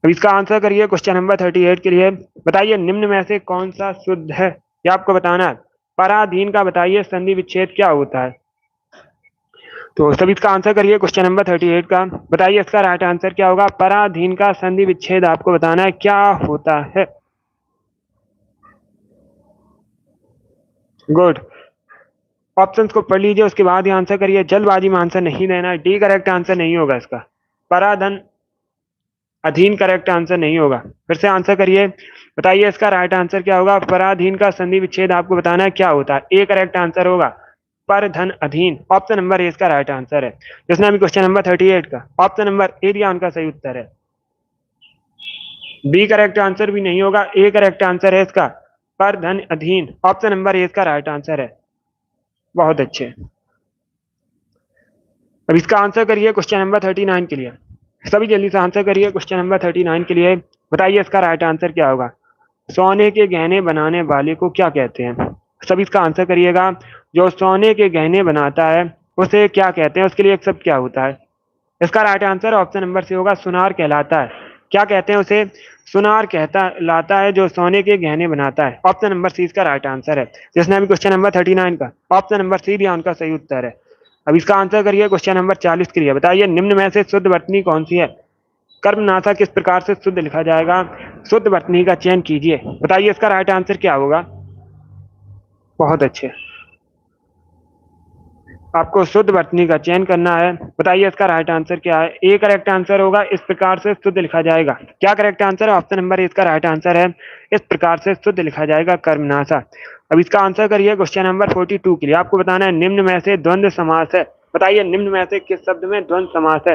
अब इसका आंसर करिए क्वेश्चन नंबर 38 के लिए। बताइए निम्न में से कौन सा शुद्ध है, ये आपको बताना है। पराधीन का बताइए संधि विच्छेद क्या होता है। तो सभी इसका आंसर करिए क्वेश्चन नंबर 38 का। बताइए इसका राइट आंसर क्या होगा। पराधीन का संधि विच्छेद आपको बताना है क्या होता है। गुड। ऑप्शंस को पढ़ लीजिए, उसके बाद ही आंसर करिए। जल्दबाजी में आंसर नहीं देना है। डी करेक्ट आंसर नहीं होगा इसका। पराधन अधीन करेक्ट आंसर नहीं होगा। फिर से आंसर करिए। बताइए इसका राइट आंसर क्या होगा। पराधीन का संधि विच्छेद आपको बताना है क्या होता है। ए करेक्ट आंसर होगा पर धन अधीन। ऑप्शन नंबर ए इसका राइट आंसर है। जिसने अभी क्वेश्चन नंबर 38 का ऑप्शन नंबर ए दिया उनका सही उत्तर है। बी करेक्ट आंसर भी नहीं होगा, ए करेक्ट आंसर है इसका पर धन अधीन। ऑप्शन नंबर ए इसका राइट आंसर है। बहुत अच्छे। अब इसका आंसर करिए क्वेश्चन नंबर 39 के लिए। सभी जल्दी से आंसर करिए क्वेश्चन नंबर 39 के लिए। बताइए इसका राइट आंसर क्या होगा। सोने के गहने बनाने वाले को क्या कहते हैं। सभी इसका आंसर करिएगा। जो सोने के गहने बनाता है उसे क्या कहते हैं, उसके लिए एक शब्द क्या होता है। इसका right answer option number C होगा, सुनार कहलाता है। क्या कहते हैं उसे। सुनार कहता लाता है जो सोने के गहने बनाता है। ऑप्शन नंबर सी इसका राइट आंसर है। जिसने अभी क्वेश्चन नंबर 39 का ऑप्शन नंबर सी दिया उनका सही उत्तर है। अब इसका आंसर करिए क्वेश्चन नंबर 40 के लिए। बताइए निम्न में से शुद्ध वर्तनी कौन सी है। कर्मनासा किस प्रकार से शुद्ध लिखा जाएगा। शुद्ध वर्तनी का चयन कीजिए। बताइए इसका राइट आंसर क्या होगा। बहुत अच्छे। आपको शुद्ध वर्तनी का चयन करना है। बताइए इसका राइट आंसर क्या है। ए करेक्ट आंसर होगा, इस प्रकार से शुद्ध लिखा जाएगा। क्या करेक्ट आंसर है। ऑप्शन नंबर ए इसका राइट आंसर है। इस प्रकार से शुद्ध लिखा जाएगा कर्मनासा। अब इसका आंसर करिए क्वेश्चन नंबर 42 के लिए। आपको बताना है निम्न में से द्वंद्व समास है। बताइए निम्न में से किस शब्द में द्वंद्व समास है।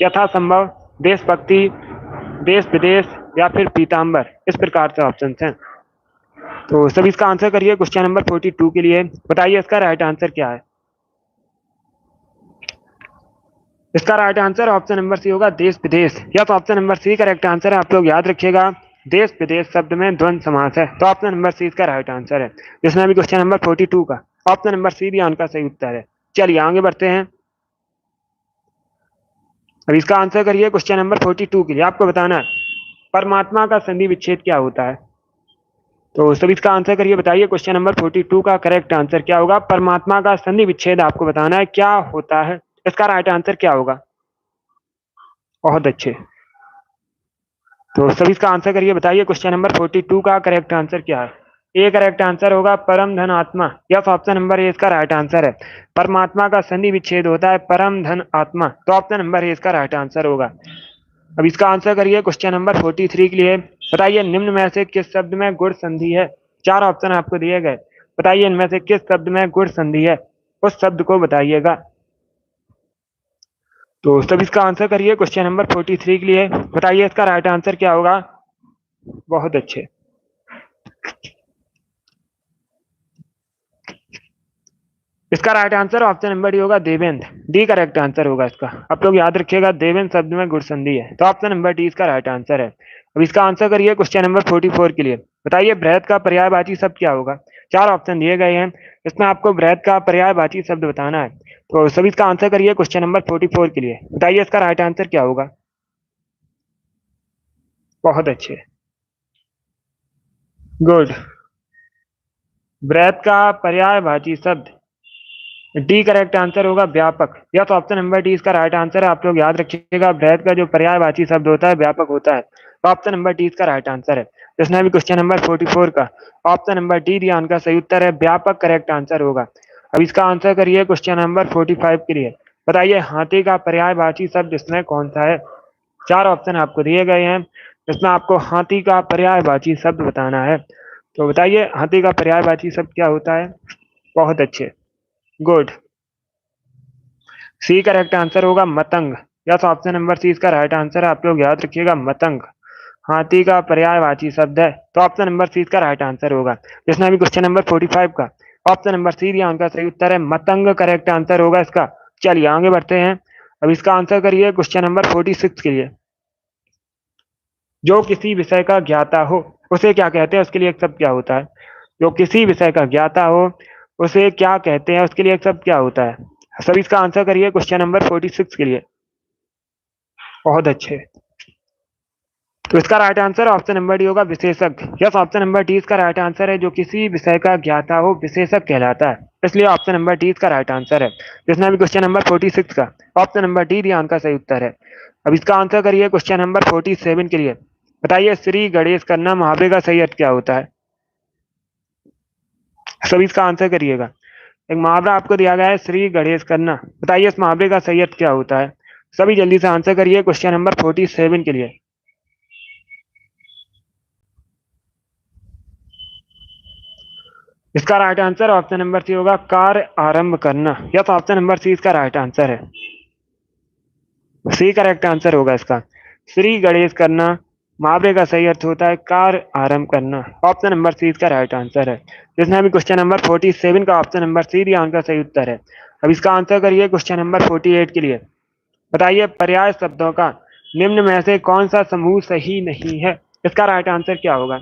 यथासंभव, देशभक्ति, देश विदेश या फिर पीताम्बर, इस प्रकार से ऑप्शन हैं। तो सभी इसका आंसर करिए क्वेश्चन नंबर 42 के लिए। बताइए इसका राइट आंसर क्या है। इसका right answer option number C होगा, देश विदेश। या तो option number C correct answer है। आप लोग याद रखिएगा, देश विदेश शब्द में द्वंद्व समास है, तो ऑप्शन नंबर सी इसका राइट आंसर है। जिसमें अभी क्वेश्चन नंबर 42 का ऑप्शन नंबर सी भी उनका सही उत्तर है। चलिए आगे बढ़ते हैं। अब इसका आंसर करिए क्वेश्चन नंबर 42 के लिए। आपको बताना है परमात्मा का संधि विच्छेद क्या होता है। तो सभी इसका आंसर करिए। बताइए क्वेश्चन नंबर 42 का करेक्ट आंसर क्या होगा। परमात्मा का संधि विच्छेद आपको बताना है क्या होता है। इसका राइट आंसर क्या होगा। बहुत अच्छे। तो सभी इसका आंसर करिए। बताइए क्वेश्चन नंबर 42 का करेक्ट आंसर क्या है। ए करेक्ट आंसर होगा परम धन आत्मा। यस, ऑप्शन नंबर ए इसका राइट आंसर है। परमात्मा का संधि विच्छेद होता है परम धन आत्मा, तो ऑप्शन नंबर ए इसका राइट आंसर होगा। अब इसका आंसर करिए क्वेश्चन नंबर 43 के लिए। बताइए निम्न में से किस शब्द में गुण संधि है। चार ऑप्शन आपको दिए गए। बताइए इनमें से किस शब्द में गुण संधि है, उस शब्द को बताइएगा। तो सभी इसका आंसर करिए क्वेश्चन नंबर 43 के लिए। बताइए इसका राइट आंसर क्या होगा। बहुत अच्छे। इसका right answer option number D होगा, देवेंद्र। डी करेक्ट आंसर होगा इसका। आप लोग याद रखिएगा, देवेंद्र शब्द में गुण संधि है, तो ऑप्शन नंबर डी इसका राइट आंसर है। अब इसका आंसर करिए क्वेश्चन नंबर 44 के लिए। बताइए बृहत का पर्यायवाची शब्द क्या होगा। चार ऑप्शन दिए गए हैं, इसमें आपको बृहत का पर्यायवाची शब्द बताना है। तो सभी इसका आंसर करिए क्वेश्चन नंबर 44 के लिए। बताइए इसका राइट आंसर क्या होगा। बहुत अच्छे। गुड। बृहत का पर्यायवाची शब्द डी करेक्ट आंसर होगा, व्यापक। या तो ऑप्शन नंबर डी इसका राइट आंसर है। आप लोग याद रखिएगा, बृहत का जो पर्यायवाची शब्द होता है व्यापक होता है, तो ऑप्शन नंबर डी इसका राइट आंसर है। जिसने भी क्वेश्चन नंबर 44 का ऑप्शन नंबर डी दिया उनका सही उत्तर है, व्यापक करेक्ट आंसर होगा। अब इसका आंसर करिए क्वेश्चन नंबर 45 के लिए। बताइए हाथी का पर्यायवाची शब्द इसमें कौन सा है। चार ऑप्शन आपको दिए गए हैं, इसमें आपको हाथी का पर्यायवाची शब्द बताना है। तो बताइए हाथी का पर्यायवाची शब्द क्या होता है। बहुत अच्छे। गुड। सी करेक्ट आंसर होगा Matang. Yes, option number C इसका राइट आंसर है। आप लोग याद रखिएगा, मतंग हाथी का पर्यायवाची शब्द है। तो ऑप्शन नंबर सी इसका राइट आंसर होगा। जिसने अभी क्वेश्चन नंबर 45 का ऑप्शन नंबर सी दिया, उनका सही उत्तर है मतंग, करेक्ट आंसर होगा इसका। चलिए आगे बढ़ते हैं। अब इसका आंसर करिए क्वेश्चन नंबर 46 के लिए। जो किसी विषय का ज्ञाता हो उसे क्या कहते हैं, उसके लिए एक शब्द क्या होता है? जो किसी विषय का ज्ञाता हो उसे क्या कहते हैं, उसके लिए एक शब्द क्या होता है? सभी इसका आंसर करिए क्वेश्चन नंबर 46 के लिए। बहुत अच्छे। तो इसका right answer option number D होगा, विशेषज्ञ। यस, ऑप्शन नंबर डी इसका राइट आंसर है। जो किसी विषय का ज्ञाता हो विशेषज्ञ कहलाता है, इसलिए ऑप्शन नंबर डी इसका राइट आंसर है। जिसने अभी क्वेश्चन नंबर 46 का ऑप्शन नंबर डी दिया, उनका सही उत्तर है। अब इसका आंसर करिए क्वेश्चन नंबर 47 के लिए। बताइए, श्री गणेश करना मुहावरे का सही अर्थ क्या होता है? सभी इसका आंसर करिएगा। एक मुहावरा आपको दिया गया है, श्री गणेश करना। बताइए इस मुहावरे का सही अर्थ क्या होता है? सभी जल्दी से आंसर करिए क्वेश्चन नंबर 47 के लिए। इसका right answer option number C होगा, कार्य आरंभ करना। यस, ऑप्शन नंबर सी इसका राइट आंसर है। सी करेक्ट आंसर होगा इसका। श्री गणेश करना मुहावरे का सही अर्थ होता है कार्य आरंभ करना। ऑप्शन नंबर सी इसका राइट आंसर है। जिसने अभी क्वेश्चन नंबर 47 का ऑप्शन नंबर सी दिया, उनका सही उत्तर है। अब इसका आंसर करिए क्वेश्चन नंबर 48 के लिए। बताइए, पर्याय शब्दों का निम्न में से कौन सा समूह सही नहीं है? इसका राइट आंसर क्या होगा?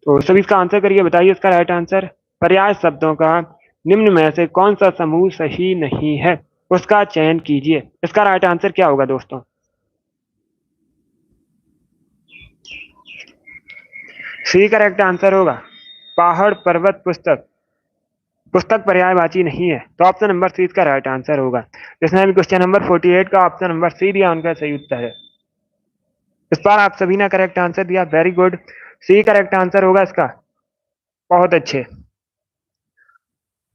तो सभी इसका आंसर करिए। बताइए इसका राइट आंसर। पर्याय शब्दों का निम्न में से कौन सा समूह सही नहीं है, उसका चयन कीजिए। इसका राइट आंसर क्या होगा दोस्तों? सी करेक्ट आंसर होगा, पहाड़ पर्वत पुस्तक। पुस्तक पर्यायवाची नहीं है, तो ऑप्शन नंबर सी इसका राइट आंसर होगा। जिसने अभी क्वेश्चन नंबर 48 का ऑप्शन नंबर सी दिया, उनका सही उत्तर है। इस बार आप सभी ने करेक्ट आंसर दिया, very good. C correct answer होगा इसका। बहुत अच्छे।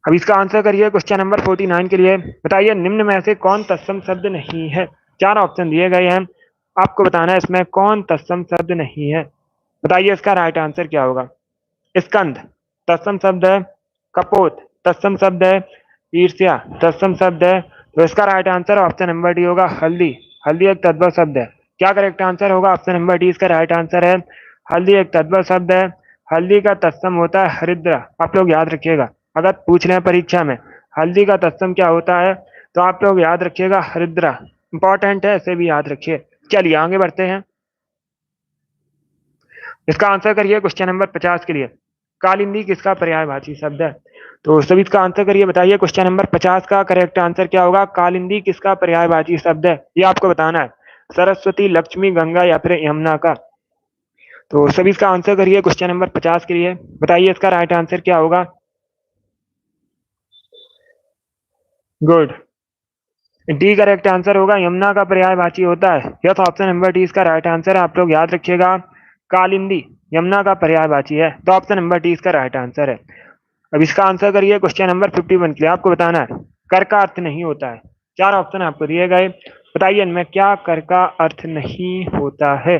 अब इसका आंसर करिए क्वेश्चन नंबर 49 के लिए। बताइए, निम्न में से कौन तत्सम शब्द नहीं है? चार ऑप्शन दिए गए हैं, आपको बताना है इसमें कौन तत्सम शब्द नहीं है। बताइए इसका राइट आंसर क्या होगा? स्कंद तत्सम शब्द है, कपोत तत्सम शब्द है, ईर्ष्या तत्सम शब्द है। तो इसका right answer option number D होगा, हल्दी। हल्दी एक तद्भव शब्द है। क्या करेक्ट आंसर होगा? ऑप्शन नंबर डी इसका राइट आंसर है। हल्दी एक तद्भव शब्द है। हल्दी का तत्सम होता है हरिद्रा। आप लोग याद रखिएगा, अगर पूछ रहे हैं परीक्षा में हल्दी का तत्सम क्या होता है, तो आप लोग याद रखिएगा हरिद्रा। इंपॉर्टेंट है, इसे भी याद रखिए। चलिए आगे बढ़ते हैं। इसका आंसर करिए क्वेश्चन नंबर 50 के लिए। कालिंदी किसका पर्यायवाची शब्द है? तो सभी इसका आंसर करिए। बताइए क्वेश्चन नंबर 50 का करेक्ट आंसर क्या होगा? कालिंदी किसका पर्यायवाची शब्द है, ये आपको बताना है। सरस्वती, लक्ष्मी, गंगा या फिर यमुना का? तो सभी इसका आंसर करिए क्वेश्चन नंबर 50 के लिए। बताइए इसका राइट आंसर क्या होगा? गुड। डी करेक्ट आंसर होगा, यमुना का पर्यायवाची होता है। यस, ऑप्शन नंबर डी इसका राइट आंसर है। आप लोग याद रखिएगा, कालिंदी यमुना का पर्यायवाची है, तो ऑप्शन नंबर डी इसका राइट आंसर है। अब इसका आंसर करिए क्वेश्चन नंबर 51 के लिए। आपको बताना है कर का अर्थ नहीं होता है। चार ऑप्शन आपको दिए गए, बताइए इनमें क्या कर का अर्थ नहीं होता है।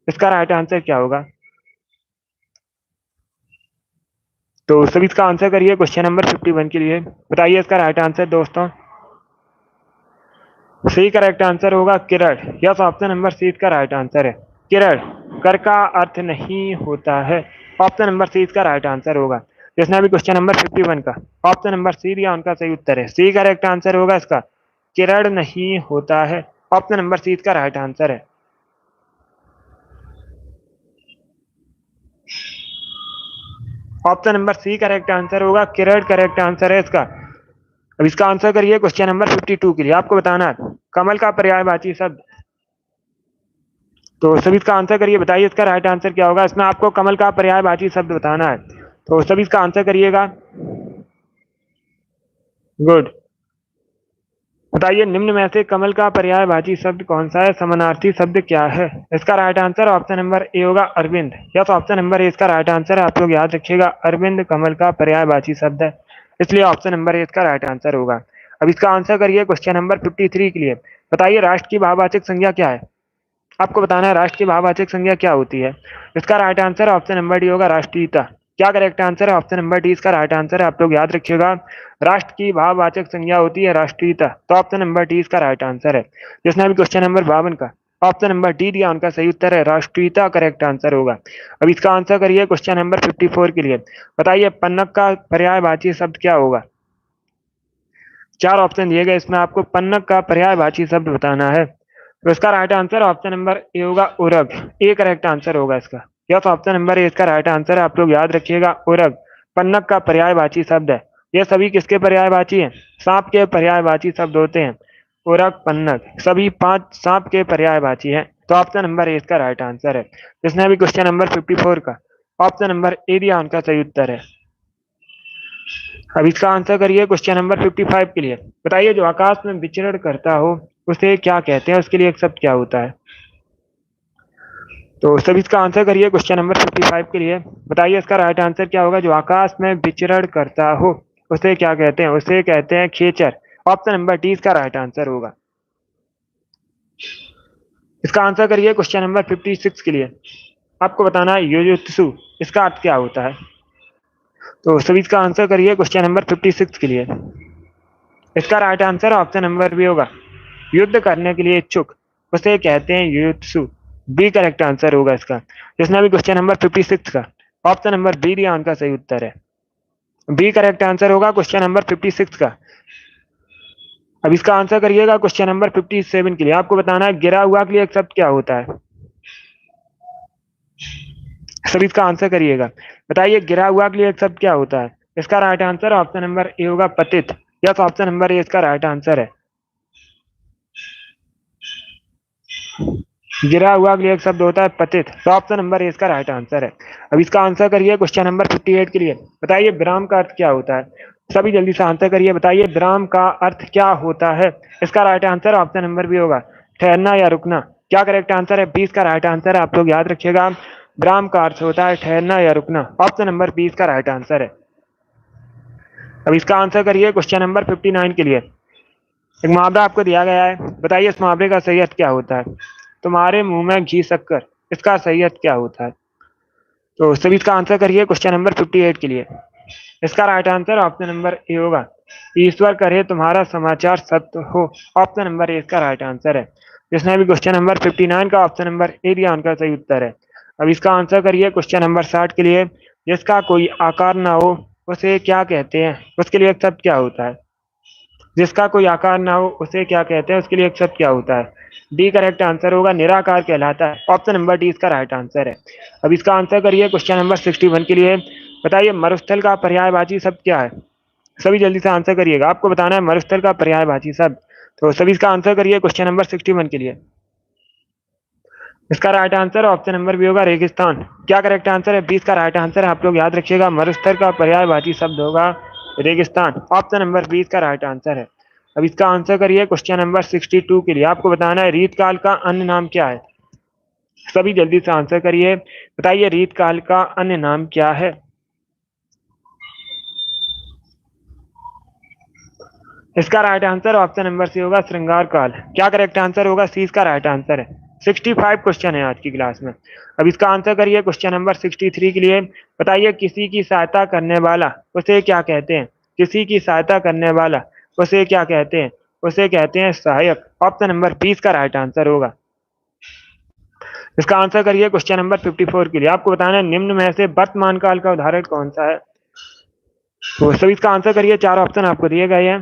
इसका राइट आंसर क्या होगा? तो सभी इसका आंसर करिए क्वेश्चन नंबर 51 के लिए। बताइए इसका राइट आंसर दोस्तों। सी करेक्ट आंसर होगा, किरण। यस, ऑप्शन नंबर सी इसका राइट आंसर है। किरण कर का अर्थ नहीं होता है। ऑप्शन नंबर सी इसका राइट आंसर होगा। जिसने अभी क्वेश्चन नंबर 51 का ऑप्शन नंबर सी दिया, उनका सही उत्तर है। सी करेक्ट आंसर होगा इसका, किरण नहीं होता है। ऑप्शन नंबर सी इसका राइट आंसर है। Option number C correct answer होगा, किरण करेक्ट आंसर है इसका। अब इसका आंसर करिए क्वेश्चन नंबर 52 के लिए। आपको बताना है कमल का पर्यायवाची शब्द। तो सभी इसका आंसर करिए। बताइए इसका राइट आंसर क्या होगा? इसमें आपको कमल का पर्यायवाची शब्द बताना है, तो सभी इसका आंसर करिएगा। गुड। बताइए, निम्न में से कमल का पर्यायवाची शब्द कौन सा है? समानार्थी शब्द क्या है? इसका right answer option number A होगा, Arvind. Yes, option number A इसका राइट आंसर है। आप लोग याद रखिएगा, अरविंद कमल का पर्यायवाची शब्द है, इसलिए ऑप्शन नंबर ए इसका राइट आंसर होगा। अब इसका आंसर करिए क्वेश्चन नंबर 53 के लिए। बताइए, राष्ट्र की भाववाचक संज्ञा क्या है? आपको बताना है राष्ट्र की भाववाचक संज्ञा क्या होती है। इसका right answer option number D होगा, राष्ट्रीयता। क्या करेक्ट आंसर है? ऑप्शन नंबर डी इसका राइट आंसर है। आप लोग याद रखिएगा, राष्ट्र की भाववाचक संज्ञा होती है राष्ट्रीयता, तो ऑप्शन नंबर डी इसका राइट आंसर है। जिसने अभी क्वेश्चन नंबर 52 का ऑप्शन नंबर डी दिया, उनका सही उत्तर है राष्ट्रीयता करेक्ट आंसर होगा। अब इसका आंसर करिए क्वेश्चन नंबर 54 के लिए। बताइए पन्नग का पर्यायवाची शब्द क्या होगा? चार ऑप्शन दिए गए, इसमें आपको पन्नग का पर्यायवाची शब्द बताना है। तो इसका right answer option number A होगा उरग, ए करेक्ट आंसर होगा इसका। यस, ऑप्शन नंबर ए इसका राइट आंसर है। आप लोग याद रखिएगा, उरग पन्नग का पर्यायवाची शब्द है। ये सभी किसके पर्यायवाची हैं? सांप के पर्यायवाची शब्द होते हैं। उरग, पन्नग सभी पांच सांप के पर्यायवाची हैं, तो ऑप्शन नंबर ए इसका राइट आंसर है। जिसने अभी क्वेश्चन नंबर 54 का ऑप्शन नंबर ए दिया, उनका सही उत्तर है। अब इसका आंसर करिए क्वेश्चन नंबर 55 के लिए। बताइए जो आकाश में विचरण करता हो उसे क्या कहते हैं? उसके लिए एक शब्द क्या होता है? तो सभी इसका आंसर करिए क्वेश्चन नंबर 55 के लिए। बताइए इसका राइट आंसर क्या होगा? जो आकाश में विचरण करता हो उसे क्या कहते हैं? उसे कहते हैं खेचर। ऑप्शन नंबर डी इसका राइट आंसर होगा। इसका आंसर करिए क्वेश्चन नंबर 56 के लिए। आपको बताना है युजुत्सु इसका अर्थ क्या होता है? तो सभी इसका आंसर करिए क्वेश्चन नंबर 56 के लिए। इसका right answer option number B होगा, युद्ध करने के लिए इच्छुक उसे कहते हैं युयुत्सु। बी करेक्ट आंसर होगा इसका। जिसने अभी क्वेश्चन नंबर 56 का ऑप्शन नंबर बी दिया, उनका सही उत्तर है। बी करेक्ट आंसर होगा क्वेश्चन नंबर 56 का। अब इसका आंसर करिएगा क्वेश्चन नंबर 57 के लिए। आपको बताना है गिरा हुआ के लिए एक शब्द क्या होता है? सभी इसका आंसर करिएगा। बताइए गिरा हुआ के लिए एक शब्द क्या होता है? इसका right answer option number A होगा पतित। यस, ऑप्शन नंबर ए इसका राइट आंसर है। गिरा हुआ के लिए एक शब्द होता है पतित, तो ऑप्शन नंबर ए इसका राइट आंसर है। अब इसका आंसर करिए क्वेश्चन नंबर 58 के लिए। बताइए विराम का अर्थ क्या होता है? सभी जल्दी से आंसर करिए। बताइए विराम का अर्थ क्या होता है? इसका right answer option number B होगा, ठहरना या रुकना। क्या करेक्ट आंसर है? बी इसका राइट आंसर है। आप लोग याद रखिएगा, विराम का अर्थ होता है ठहरना या रुकना। ऑप्शन नंबर बी इसका राइट आंसर है। अब इसका आंसर करिए क्वेश्चन नंबर 59 के लिए। एक मुहावरा आपको दिया गया है, बताइए इस मुहावरे का सही अर्थ क्या होता है? तुम्हारे मुंह में घी शक्कर, इसका सही अर्थ क्या होता है? तो सभी इसका आंसर करिए क्वेश्चन नंबर 58 के लिए। इसका right answer option number A होगा, ईश्वर करे तुम्हारा समाचार सत्य हो। ऑप्शन नंबर ए इसका राइट आंसर है। जिसने भी क्वेश्चन नंबर 59 का ऑप्शन नंबर ए दिया, उनका सही उत्तर है। अब इसका आंसर करिए क्वेश्चन नंबर 60 के लिए। जिसका कोई आकार ना हो उसे क्या कहते हैं? उसके लिए एक शब्द क्या होता है? जिसका कोई आकार ना हो उसे क्या कहते हैं? उसके लिए एक शब्द क्या होता है? डी करेक्ट आंसर होगा, निराकार कहलाता है। ऑप्शन नंबर डी इसका राइट आंसर है। अब इसका आंसर करिए क्वेश्चन नंबर 61 के लिए। बताइए मरुस्थल का पर्यायवाची शब्द क्या है? सभी जल्दी से आंसर करिएगा, आपको बताना है मरुस्थल का पर्यायवाची शब्द। तो सभी इसका आंसर करिए क्वेश्चन नंबर 61 के लिए। इसका right answer option number B होगा, रेगिस्तान। क्या करेक्ट आंसर है? बी इसका राइट आंसर है। आप लोग याद रखिएगा, मरुस्थल का पर्यायवाची शब्द होगा रेगिस्तान। ऑप्शन नंबर बी इसका राइट आंसर है। अब इसका आंसर करिए क्वेश्चन नंबर 62 के लिए। आपको बताना है रीतकाल का अन्य नाम क्या है? सभी जल्दी से आंसर करिए। बताइए रीतकाल का अन्य नाम क्या है? इसका right answer option number C होगा, श्रृंगार काल। क्या करेक्ट आंसर होगा? सी इसका राइट आंसर है। 65 क्वेश्चन है आज की क्लास में। अब इसका आंसर करिए क्वेश्चन नंबर 63 के लिए। बताइए किसी की सहायता करने वाला उसे क्या कहते हैं? किसी की सहायता करने वाला उसे क्या कहते हैं? उसे कहते हैं सहायक। ऑप्शन नंबर 20 का राइट आंसर होगा। इसका आंसर करिए क्वेश्चन नंबर 54 के लिए। आपको बताना है निम्न में से वर्तमान काल का उदाहरण कौन सा है? तो सभी इसका आंसर करिए। चार ऑप्शन आपको दिए गए हैं,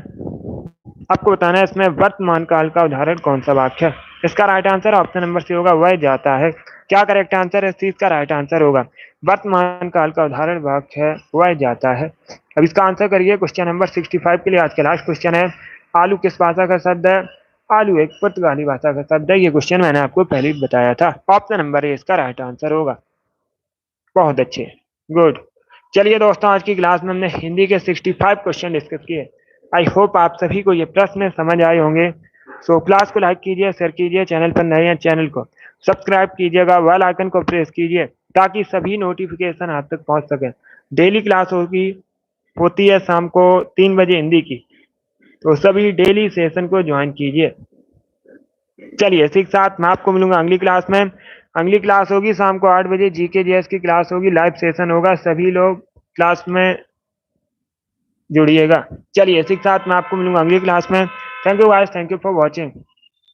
आपको बताना है इसमें वर्तमान काल का उदाहरण कौन सा वाक्य है? इसका right answer option number C होगा, वह जाता है। क्या करेक्ट आंसर है? सी इसका राइट आंसर होगा। वर्तमान काल का उदाहरण वाक्य है वह जाता है। अब इसका आंसर करिए क्वेश्चन नंबर 65 के लिए। आज का लास्ट क्वेश्चन है, आलू किस भाषा का शब्द है? आलू एक पुर्तगाली भाषा का शब्द है। ये क्वेश्चन मैंने आपको पहले ही बताया था। ऑप्शन नंबर ए इसका राइट आंसर होगा। बहुत अच्छे, गुड। चलिए दोस्तों, आज की क्लास में हमने हिंदी के 65 क्वेश्चन डिस्कस किए। आई होप आप सभी को ये प्रश्न समझ आए होंगे। सो क्लास को लाइक कीजिए, शेयर कीजिए, चैनल पर नए हैं चैनल को सब्सक्राइब कीजिएगा, बेल आइकन को प्रेस कीजिए ताकि सभी नोटिफिकेशन आप तक पहुंच सके। डेली क्लास होती है शाम को 3 बजे हिंदी की, तो सभी डेली सेशन को ज्वाइन कीजिए। चलिए इसी के साथ मैं आपको मिलूंगा अगली क्लास में। अगली क्लास होगी शाम को 8 बजे, जीके जीएस की क्लास होगी, लाइव सेशन होगा, सभी लोग क्लास में जुड़िएगा। चलिए इसी के साथ मैं आपको मिलूंगा अगली क्लास में। Thank you guys, thank you for watching.